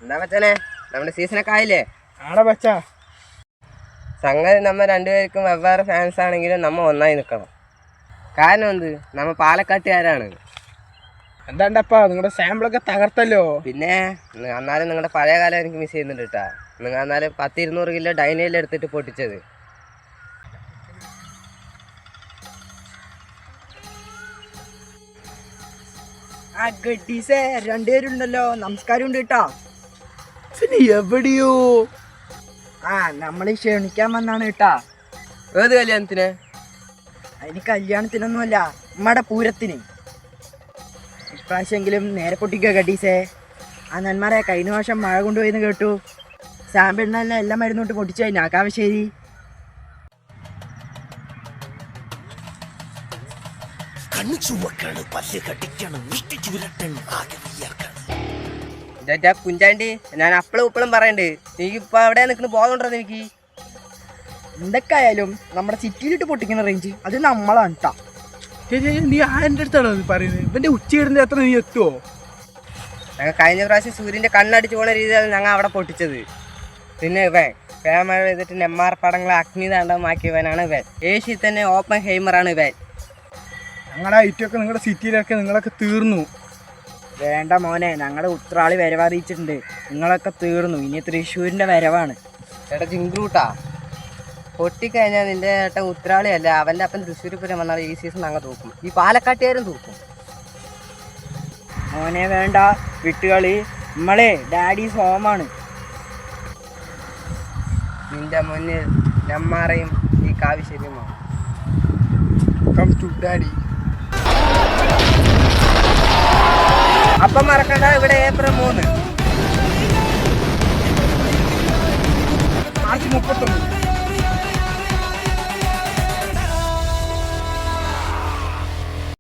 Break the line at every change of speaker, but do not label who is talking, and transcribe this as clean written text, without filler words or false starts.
എന്താ മച്ചാനെ, നമ്മുടെ സീസണൊക്കെ ആയില്ലേ?
ആടാ പച്ചാ.
സംഗതി നമ്മ രണ്ടുപേർക്കും വെവ്വേറെ ഫാൻസ് ആണെങ്കിലും നമ്മ ഒന്നായി നിൽക്കണം. കാരണം എന്ത്, നമ്മ പാലക്കാട്ടുകാരാണ്.
എന്താണ്ടപ്പാ നിങ്ങളുടെ സാമ്പിളൊക്കെ തകർത്തല്ലോ.
പിന്നെ എന്നാലും നിങ്ങളുടെ പഴയ കാലം എനിക്ക് മിസ് ചെയ്യുന്നുണ്ട് കേട്ടാ. നിങ്ങൾ എന്നാലും 100-200 കിലോ ഡൈനയിൽ എടുത്തിട്ട് പൊട്ടിച്ചത്.
രണ്ടുപേരുണ്ടല്ലോ, നമസ്കാരം ഉണ്ട് കേട്ടോ.
എവിടെയോ
നമ്മളെ ക്ഷണിക്കാൻ വന്നാണ് കേട്ടാ.
ഏത് കല്യാണത്തിന്?
അതിന് കല്യാണത്തിനൊന്നുമല്ല, നമ്മടെ പൂരത്തിന്. ഇപ്രാവശ്യമെങ്കിലും നേരെ പൊട്ടിക്കോ ഗഡീസേ. ആ നന്മാരെ കഴിഞ്ഞ വർഷം മഴ കൊണ്ടുപോയെന്ന് കേട്ടു. സാമ്പിളിനെല്ലാം എല്ലാം മരുന്നോട്ട് പൊട്ടിച്ചു കഴിഞ്ഞാ കാവശ്ശേരി.
കുഞ്ചാണ്ടി, ഞാൻ അപ്പളും ഇപ്പളും പറയണ്ട്, എനിക്കിപ്പോ എവിടെ നിൽക്കുന്ന ബോധമുണ്ടോ എനിക്ക്?
എന്തൊക്കെ ആയാലും നമ്മുടെ സിറ്റിയിലിട്ട് പൊട്ടിക്കുന്ന റേഞ്ച് അത് നമ്മളാണ് കേട്ടാ.
നീ ആരുടെ അടുത്താണോ പറയുന്നത്? ഇവന്റെ ഉച്ചയിടുന്ന എത്ര നീ എത്തുവോ?
ഞങ്ങൾ കഴിഞ്ഞ പ്രാവശ്യം സൂര്യന്റെ കണ്ണടിച്ചു പോണ രീതിയിലാണ് ഞങ്ങൾ അവിടെ പൊട്ടിച്ചത്. പിന്നെ മഴ ചെയ്തിട്ട് നെമ്മാർ പടങ്ങളെ അഗ്നിതാണ്ഡവമാക്കിയവനാണ് ഇവൻ. ഏഷ്യയിൽ തന്നെ ഓപ്പൺ ഹെയ്മറാണ് ഇവൻ.
ഞങ്ങളുടെ ഐറ്റൊക്കെ നിങ്ങളുടെ സിറ്റിയിലൊക്കെ നിങ്ങളൊക്കെ തീർന്നു.
വേണ്ട മോനെ, ഞങ്ങളുടെ ഉത്രാളി വരവറിയിച്ചിട്ടുണ്ട്. നിങ്ങളൊക്കെ തീർന്നു, ഇനി തൃശ്ശൂരിന്റെ വരവാണ്.
ചേട്ടാ ജിങ്കൂട്ടാ, പൊട്ടിക്കഴിഞ്ഞാൽ നിന്റെ ചേട്ടൻ ഉത്രാളിയല്ല, അവൻ്റെ അപ്പൻ തൃശ്ശൂർ പൂരം വന്നാൽ ഈ സീസൺ അങ്ങ് തൂക്കും. ഈ പാലക്കാട്ടുകാരും തൂക്കും.
മോനെ വേണ്ട, വിട്ടുകളി. നമ്മളെ ഡാഡീസ് ഹോമാണ്.
നിന്റെ മുന്നിൽ നെമ്മാറയും ഈ കാവശ്ശേരിയുമാണ്.
Come to daddy.
അപ്പം മറക്കണ്ട, ഇവിടെ ഏപ്രിൽ 3
മാർച്ച് 31.